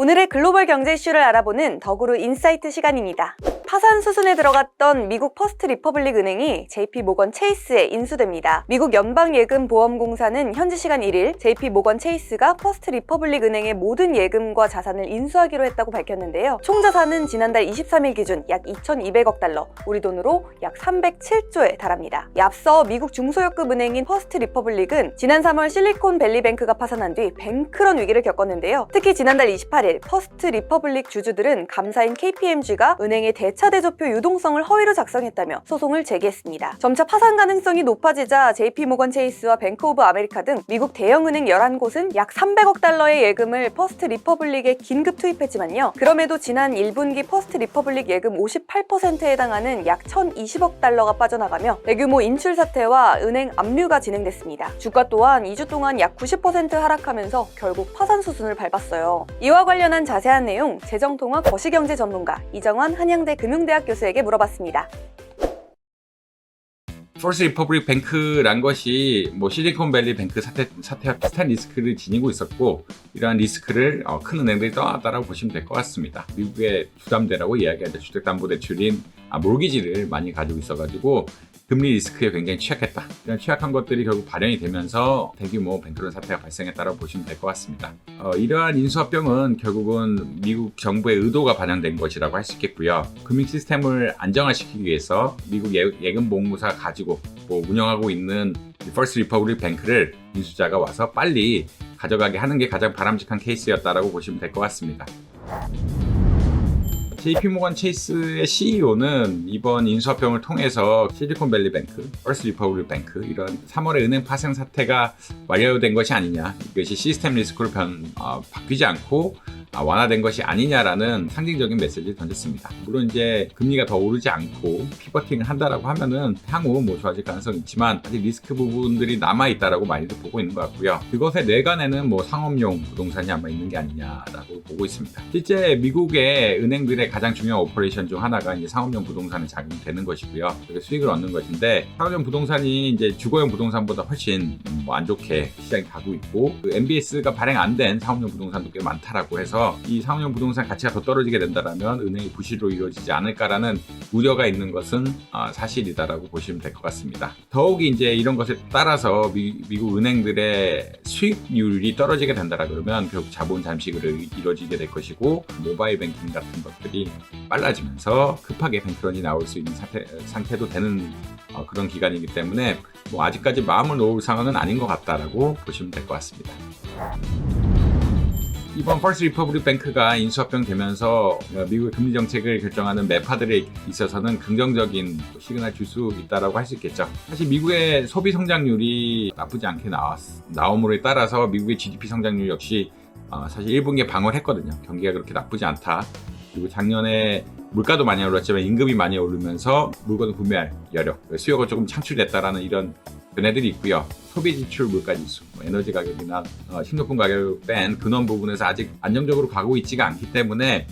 오늘의 글로벌 경제 이슈를 알아보는 더구루 인사이트 시간입니다. 파산 수순에 들어갔던 미국 퍼스트 리퍼블릭 은행이 JP 모건 체이스에 인수됩니다. 미국 연방예금보험공사는 현지 시간 1일 JP 모건 체이스가 퍼스트 리퍼블릭 은행의 모든 예금과 자산을 인수하기로 했다고 밝혔는데요. 총 자산은 지난달 23일 기준 약 2,200억 달러, 우리 돈으로 약 307조에 달합니다. 앞서 미국 중소형급 은행인 퍼스트 리퍼블릭은 지난 3월 실리콘밸리뱅크가 파산한 뒤 뱅크런 위기를 겪었는데요. 특히 지난달 28일 퍼스트 리퍼블릭 주주들은 감사인 KPMG가 은행의 대차대조표 유동성을 허위로 작성했다며 소송을 제기했습니다. 점차 파산 가능성이 높아지자 JP모건 체이스와 뱅크 오브 아메리카 등 미국 대형은행 11곳은 약 300억 달러의 예금을 퍼스트 리퍼블릭에 긴급 투입했지만요. 그럼에도 지난 1분기 퍼스트 리퍼블릭 예금 58%에 해당하는 약 1,020억 달러가 빠져나가며 대규모 인출 사태와 은행 압류가 진행됐습니다. 주가 또한 2주 동안 약 90% 하락하면서 결국 파산 수순을 밟았어요. 이와 관련한 자세한 내용 재정통화 거시경제 전문가 이정환 한양대 금융대학 교수에게 물어봤습니다. 퍼스트 리퍼블릭 뱅크란 것이 실리콘밸리 뱅크 사태와 비슷한 리스크를 지니고 있었고, 이러한 리스크를 큰 은행들이 떠났다라고 보시면 될 것 같습니다. 미국의 주담대라고 이야기하죠. 주택담보대출인 모기지를 많이 가지고 있어가지고 금리 리스크에 굉장히 취약했다. 이런 취약한 것들이 결국 발현이 되면서 대규모 뱅크런 사태가 발생했다고 보시면 될 것 같습니다. 이러한 인수합병은 결국은 미국 정부의 의도가 반영된 것이라고 할 수 있겠고요. 금융 시스템을 안정화시키기 위해서 미국 예금보험공사가 가지고 운영하고 있는 퍼스트 리퍼블릭 뱅크를 인수자가 와서 빨리 가져가게 하는 게 가장 바람직한 케이스였다고 보시면 될 것 같습니다. JP모건 체이스의 CEO는 이번 인수합병을 통해서 실리콘밸리뱅크, 퍼스트 리퍼블릭 뱅크 이런 3월의 은행 파생 사태가 완료된 것이 아니냐, 이것이 시스템 리스크로 바뀌지 않고 완화된 것이 아니냐라는 상징적인 메시지를 던졌습니다. 물론 이제 금리가 더 오르지 않고 피버팅을 한다라고 하면은 향후 좋아질 가능성이 있지만 아직 리스크 부분들이 남아있다라고 많이들 보고 있는 것 같고요. 그것의 뇌관에는 상업용 부동산이 아마 있는 게 아니냐라고 보고 있습니다. 실제 미국의 은행들의 가장 중요한 오퍼레이션 중 하나가 이제 상업용 부동산에 작용되는 것이고요. 수익을 얻는 것인데, 상업용 부동산이 이제 주거용 부동산보다 훨씬 안 좋게 시장이 가고 있고, MBS가 발행 안 된 상업용 부동산도 꽤 많다라고 해서 이 상업용 부동산 가치가 더 떨어지게 된다면 은행이 부실로 이루어지지 않을까라는 우려가 있는 것은 사실이다라고 보시면 될 것 같습니다. 더욱이 이제 이런 것에 따라서 미국 은행들의 수익률이 떨어지게 된다라 그러면 결국 자본 잠식으로 이루어지게 될 것이고, 모바일 뱅킹 같은 것들이 빨라지면서 급하게 뱅크런이 나올 수 있는 상태도 되는 그런 기간이기 때문에 아직까지 마음을 놓을 상황은 아닌 것 같다라고 보시면 될 것 같습니다. 이번 퍼스트 리퍼블릭 뱅크가 인수합병 되면서 미국의 금리 정책을 결정하는 매파들에 있어서는 긍정적인 시그널을 줄 수 있다고 할 수 있겠죠. 사실 미국의 소비 성장률이 나쁘지 않게 나옴으로 따라서 미국의 GDP 성장률 역시 사실 1분기에 방어를 했거든요. 경기가 그렇게 나쁘지 않다. 그리고 작년에 물가도 많이 올랐지만 임금이 많이 오르면서 물건을 구매할 여력, 수요가 조금 창출됐다라는 이런 변화들이 있고요. 소비 지출 물가 지수, 에너지 가격이나 식료품 가격을 뺀 근원 부분에서 아직 안정적으로 가고 있지가 않기 때문에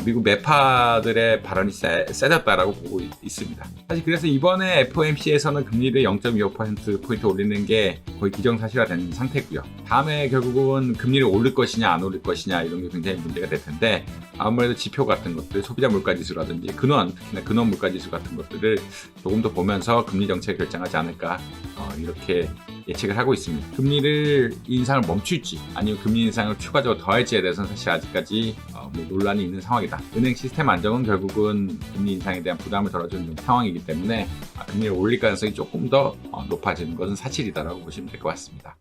미국 매파들의 발언이 세졌다라고 보고 있습니다. 사실 그래서 이번에 FOMC에서는 금리를 0.25%포인트 올리는 게 거의 기정사실화된 상태고요. 다음에 결국은 금리를 올릴 것이냐 안 올릴 것이냐 이런 게 굉장히 문제가 될 텐데, 아무래도 지표 같은 것들, 소비자 물가지수라든지 특히나 근원 물가지수 같은 것들을 조금 더 보면서 금리 정책을 결정하지 않을까 이렇게 예측을 하고 있습니다. 금리를 인상을 멈출지 아니면 금리 인상을 추가적으로 더할지에 대해서는 사실 아직까지 논란이 있는 상황이다. 은행 시스템 안정은 결국은 금리 인상에 대한 부담을 덜어주는 상황이기 때문에 금리를 올릴 가능성이 조금 더 높아지는 것은 사실이다라고 보시면 될 것 같습니다.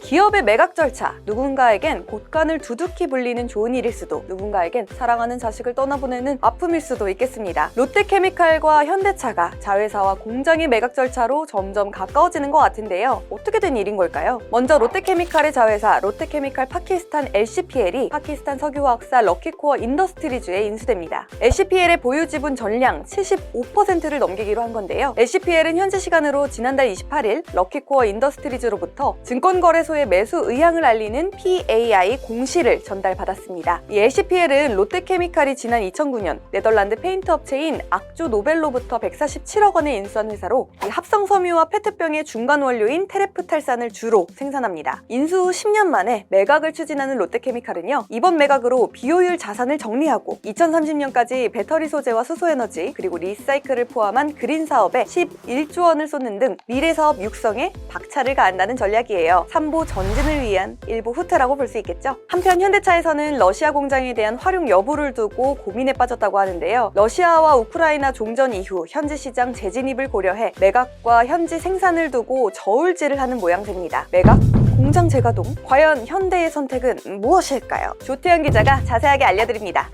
기업의 매각 절차, 누군가에겐 곳간을 두둑히 불리는 좋은 일일 수도, 누군가에겐 사랑하는 자식을 떠나보내는 아픔일 수도 있겠습니다. 롯데케미칼과 현대차가 자회사와 공장의 매각 절차로 점점 가까워지는 것 같은데요. 어떻게 된 일인 걸까요? 먼저 롯데케미칼의 자회사 롯데케미칼 파키스탄 LCPL이 파키스탄 석유화학사 럭키코어 인더스트리즈에 인수됩니다. LCPL의 보유 지분 전량 75%를 넘기기로 한 건데요. LCPL은 현지 시간으로 지난달 28일 럭키코어 인더스트리즈로부터 증권거래소 후에 매수 의향을 알리는 PAI 공시를 전달받았습니다. 이 LCPL은 롯데케미칼이 지난 2009년 네덜란드 페인트 업체인 악조 노벨로부터 147억 원에 인수한 회사로 이 합성 섬유와 페트병의 중간 원료인 테레프탈산을 주로 생산합니다. 인수 후 10년 만에 매각을 추진하는 롯데케미칼은요, 이번 매각으로 비효율 자산을 정리하고 2030년까지 배터리 소재와 수소에너지 그리고 리사이클을 포함한 그린 사업에 11조 원을 쏟는 등 미래 사업 육성에 박차를 가한다는 전략이에요. 삼보 전진을 위한 일부 후퇴라고 볼 수 있겠죠. 한편 현대차에서는 러시아 공장에 대한 활용 여부를 두고 고민에 빠졌다고 하는데요. 러시아와 우크라이나 종전 이후 현지 시장 재진입을 고려해 매각과 현지 생산을 두고 저울질을 하는 모양새입니다. 매각? 공장 재가동? 과연 현대의 선택은 무엇일까요? 조태현 기자가 자세하게 알려드립니다.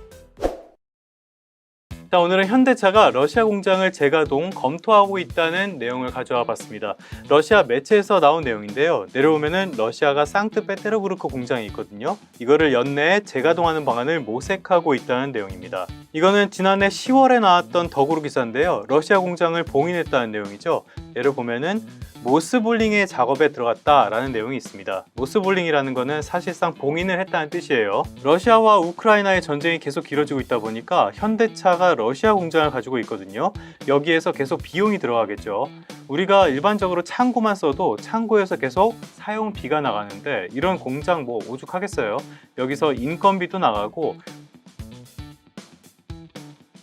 자, 오늘은 현대차가 러시아 공장을 재가동 검토하고 있다는 내용을 가져와 봤습니다. 러시아 매체에서 나온 내용인데요. 내려오면은 러시아가 상트페테르부르크 공장이 있거든요. 이거를 연내에 재가동하는 방안을 모색하고 있다는 내용입니다. 이거는 지난해 10월에 나왔던 더구루 기사인데요. 러시아 공장을 봉인했다는 내용이죠. 예를 보면은 모스블링의 작업에 들어갔다라는 내용이 있습니다. 모스블링이라는 거는 사실상 봉인을 했다는 뜻이에요. 러시아와 우크라이나의 전쟁이 계속 길어지고 있다 보니까 현대차가 러시아 공장을 가지고 있거든요. 여기에서 계속 비용이 들어가겠죠. 우리가 일반적으로 창고만 써도 창고에서 계속 사용비가 나가는데 이런 공장 뭐 오죽하겠어요. 여기서 인건비도 나가고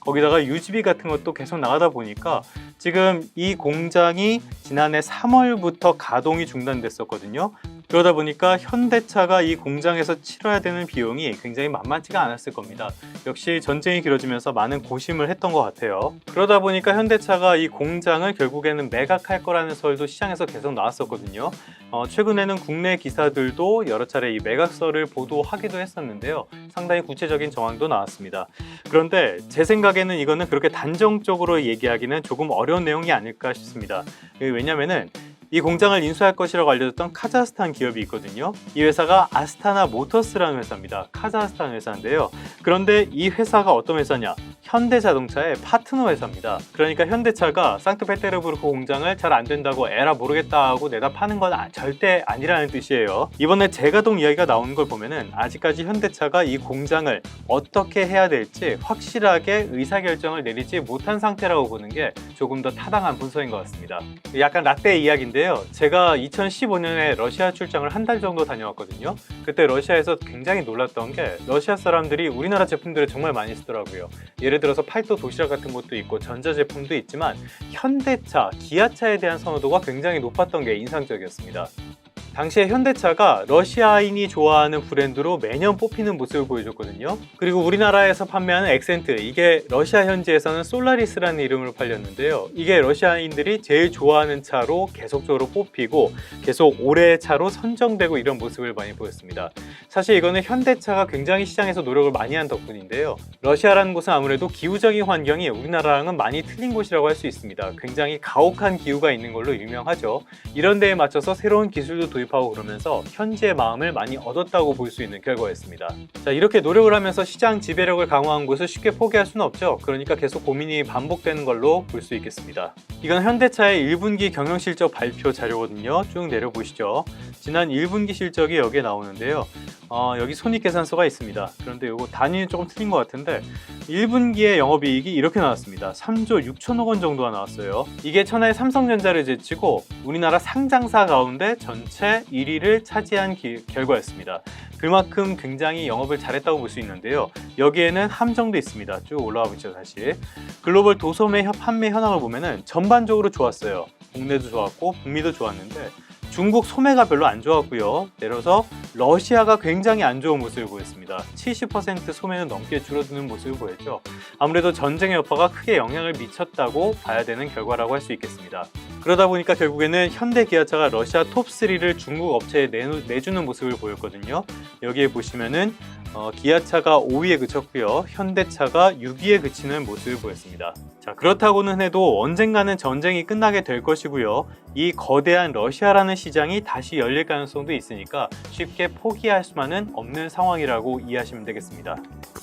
거기다가 유지비 같은 것도 계속 나가다 보니까 지금 이 공장이 지난해 3월부터 가동이 중단됐었거든요. 그러다 보니까 현대차가 이 공장에서 치러야 되는 비용이 굉장히 만만치가 않았을 겁니다. 역시 전쟁이 길어지면서 많은 고심을 했던 것 같아요. 그러다 보니까 현대차가 이 공장을 결국에는 매각할 거라는 설도 시장에서 계속 나왔었거든요. 최근에는 국내 기사들도 여러 차례 이 매각설을 보도하기도 했었는데요. 상당히 구체적인 정황도 나왔습니다. 그런데 제 생각에는 이거는 그렇게 단정적으로 얘기하기는 조금 어려운 내용이 아닐까 싶습니다. 왜냐면은 이 공장을 인수할 것이라고 알려졌던 카자흐스탄 기업이 있거든요. 이 회사가 아스타나 모터스라는 회사입니다. 카자흐스탄 회사인데요. 그런데 이 회사가 어떤 회사냐? 현대자동차의 파트너 회사입니다. 그러니까 현대차가 상트페테르부르크 공장을 잘 안 된다고 에라 모르겠다 하고 내다 파는 건 절대 아니라는 뜻이에요. 이번에 재가동 이야기가 나오는 걸 보면은 아직까지 현대차가 이 공장을 어떻게 해야 될지 확실하게 의사결정을 내리지 못한 상태라고 보는 게 조금 더 타당한 분석인 것 같습니다. 약간 라떼 이야기인데 제가 2015년에 러시아 출장을 한 달 정도 다녀왔거든요. 그때 러시아에서 굉장히 놀랐던 게 러시아 사람들이 우리나라 제품들을 정말 많이 쓰더라고요. 예를 들어서 팔도 도시락 같은 것도 있고 전자제품도 있지만 현대차, 기아차에 대한 선호도가 굉장히 높았던 게 인상적이었습니다. 당시에 현대차가 러시아인이 좋아하는 브랜드로 매년 뽑히는 모습을 보여줬거든요. 그리고 우리나라에서 판매하는 엑센트, 이게 러시아 현지에서는 솔라리스라는 이름으로 팔렸는데요. 이게 러시아인들이 제일 좋아하는 차로 계속적으로 뽑히고 계속 올해의 차로 선정되고 이런 모습을 많이 보였습니다. 사실 이거는 현대차가 굉장히 시장에서 노력을 많이 한 덕분인데요. 러시아라는 곳은 아무래도 기후적인 환경이 우리나라랑은 많이 틀린 곳이라고 할 수 있습니다. 굉장히 가혹한 기후가 있는 걸로 유명하죠. 이런 데에 맞춰서 새로운 기술도 도입하고 그러면서 현지의 마음을 많이 얻었다고 볼 수 있는 결과였습니다. 자, 이렇게 노력을 하면서 시장 지배력을 강화한 곳을 쉽게 포기할 수는 없죠. 그러니까 계속 고민이 반복되는 걸로 볼 수 있겠습니다. 이건 현대차의 1분기 경영실적 발표 자료거든요. 쭉 내려보시죠. 지난 1분기 실적이 여기에 나오는데요. 여기 손익계산서가 있습니다. 그런데 이거 단위는 조금 틀린 것 같은데 1분기의 영업이익이 이렇게 나왔습니다. 3조 6천억 원 정도가 나왔어요. 이게 천하의 삼성전자를 제치고 우리나라 상장사 가운데 전체 1위를 차지한 결과였습니다. 그만큼 굉장히 영업을 잘했다고 볼 수 있는데요. 여기에는 함정도 있습니다. 쭉 올라와 보죠. 다시 글로벌 도소매 판매 현황을 보면은 전반적으로 좋았어요. 국내도 좋았고 북미도 좋았는데 중국 소매가 별로 안 좋았고요. 내려서 러시아가 굉장히 안 좋은 모습을 보였습니다. 70% 소매는 넘게 줄어드는 모습을 보였죠. 아무래도 전쟁의 여파가 크게 영향을 미쳤다고 봐야 되는 결과라고 할 수 있겠습니다. 그러다 보니까 결국에는 현대 기아차가 러시아 톱3를 중국 업체에 내주는 모습을 보였거든요. 여기에 보시면은 기아차가 5위에 그쳤고요. 현대차가 6위에 그치는 모습을 보였습니다. 자, 그렇다고는 해도 언젠가는 전쟁이 끝나게 될 것이고요. 이 거대한 러시아라는 시장이 다시 열릴 가능성도 있으니까 쉽게 포기할 수만은 없는 상황이라고 이해하시면 되겠습니다.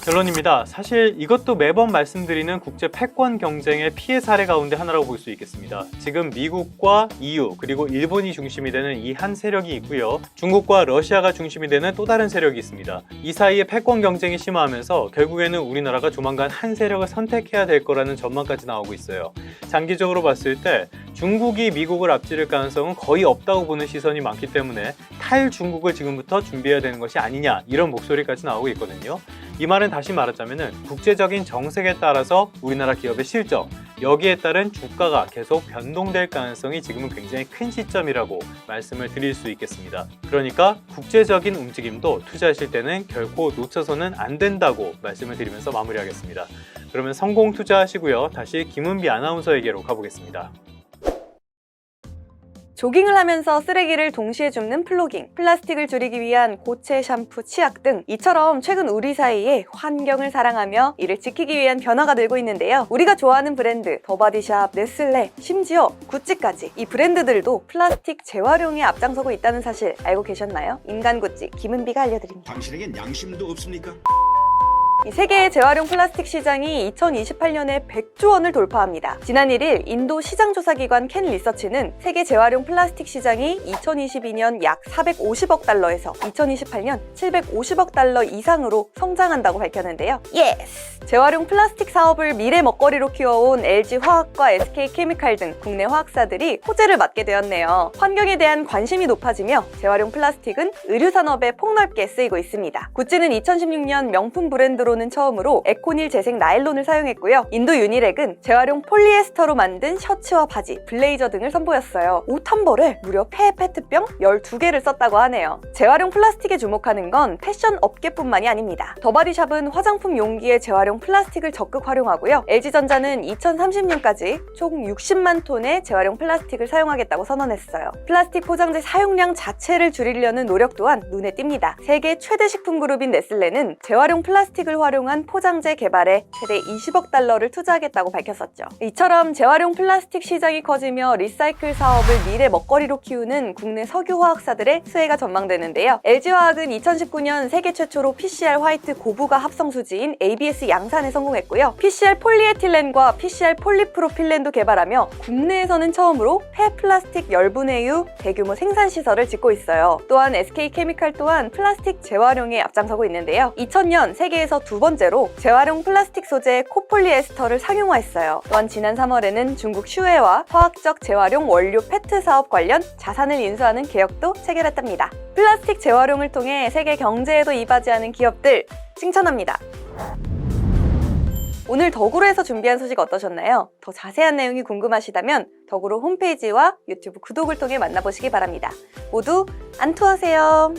결론입니다. 사실 이것도 매번 말씀드리는 국제 패권 경쟁의 피해 사례 가운데 하나라고 볼 수 있겠습니다. 지금 미국과 EU 그리고 일본이 중심이 되는 이 한 세력이 있고요. 중국과 러시아가 중심이 되는 또 다른 세력이 있습니다. 이 사이에 패권 경쟁이 심화하면서 결국에는 우리나라가 조만간 한 세력을 선택해야 될 거라는 전망까지 나오고 있어요. 장기적으로 봤을 때 중국이 미국을 앞지를 가능성은 거의 없다고 보는 시선이 많기 때문에 탈중국을 지금부터 준비해야 되는 것이 아니냐 이런 목소리까지 나오고 있거든요. 이 말은 다시 말하자면 국제적인 정색에 따라서 우리나라 기업의 실적, 여기에 따른 주가가 계속 변동될 가능성이 지금은 굉장히 큰 시점이라고 말씀을 드릴 수 있겠습니다. 그러니까 국제적인 움직임도 투자하실 때는 결코 놓쳐서는 안 된다고 말씀을 드리면서 마무리하겠습니다. 그러면 성공 투자하시고요. 다시 김은비 아나운서에게로 가보겠습니다. 조깅을 하면서 쓰레기를 동시에 줍는 플로깅, 플라스틱을 줄이기 위한 고체 샴푸, 치약 등 이처럼 최근 우리 사이에 환경을 사랑하며 이를 지키기 위한 변화가 늘고 있는데요. 우리가 좋아하는 브랜드, 더바디샵, 네슬레, 심지어 구찌까지 이 브랜드들도 플라스틱 재활용에 앞장서고 있다는 사실 알고 계셨나요? 인간 구찌 김은비가 알려드립니다. 당신에겐 양심도 없습니까? 이 세계의 재활용 플라스틱 시장이 2028년에 100조 원을 돌파합니다. 지난 1일 인도 시장조사기관 캔 리서치는 세계 재활용 플라스틱 시장이 2022년 약 450억 달러에서 2028년 750억 달러 이상으로 성장한다고 밝혔는데요. 예스! 재활용 플라스틱 사업을 미래 먹거리로 키워온 LG화학과 SK케미칼 등 국내 화학사들이 호재를 맞게 되었네요. 환경에 대한 관심이 높아지며 재활용 플라스틱은 의류산업에 폭넓게 쓰이고 있습니다. 구찌는 2016년 명품 브랜드로는 처음으로 에코닐 재생 나일론을 사용했고요. 인도 유니렉은 재활용 폴리에스터로 만든 셔츠와 바지, 블레이저 등을 선보였어요. 옷 한 벌에 무려 폐 페트병 12개를 썼다고 하네요. 재활용 플라스틱에 주목하는 건 패션 업계뿐만이 아닙니다. 더바디샵은 화장품 용기에 재활용 플라스틱을 적극 활용하고요. LG전자는 2030년까지 총 60만 톤의 재활용 플라스틱을 사용하겠다고 선언했어요. 플라스틱 포장재 사용량 자체를 줄이려는 노력 또한 눈에 띕니다. 세계 최대 식품 그룹인 네슬레는 재활용 플라스틱을 활용한 포장재 개발에 최대 20억 달러를 투자하겠다고 밝혔었죠. 이처럼 재활용 플라스틱 시장이 커지며 리사이클 사업을 미래 먹거리로 키우는 국내 석유화학사들의 수혜가 전망되는데요. LG화학은 2019년 세계 최초로 PCR 화이트 고부가 합성 수지인 ABS 양산에 성공했고요. PCR 폴리에틸렌과 PCR 폴리프로필렌도 개발하며 국내에서는 처음으로 폐플라스틱 열분해유 대규모 생산 시설을 짓고 있어요. 또한 SK케미칼 또한 플라스틱 재활용에 앞장서고 있는데요. 2000년 세계에서 두 번째로 재활용 플라스틱 소재 코폴리에스터를 상용화했어요. 또한 지난 3월에는 중국 슈웨와 화학적 재활용 원료 페트 사업 관련 자산을 인수하는 계약도 체결했답니다. 플라스틱 재활용을 통해 세계 경제에도 이바지하는 기업들 칭찬합니다. 오늘 덕으로에서 준비한 소식 어떠셨나요? 더 자세한 내용이 궁금하시다면 덕으로 홈페이지와 유튜브 구독을 통해 만나보시기 바랍니다. 모두 안투하세요.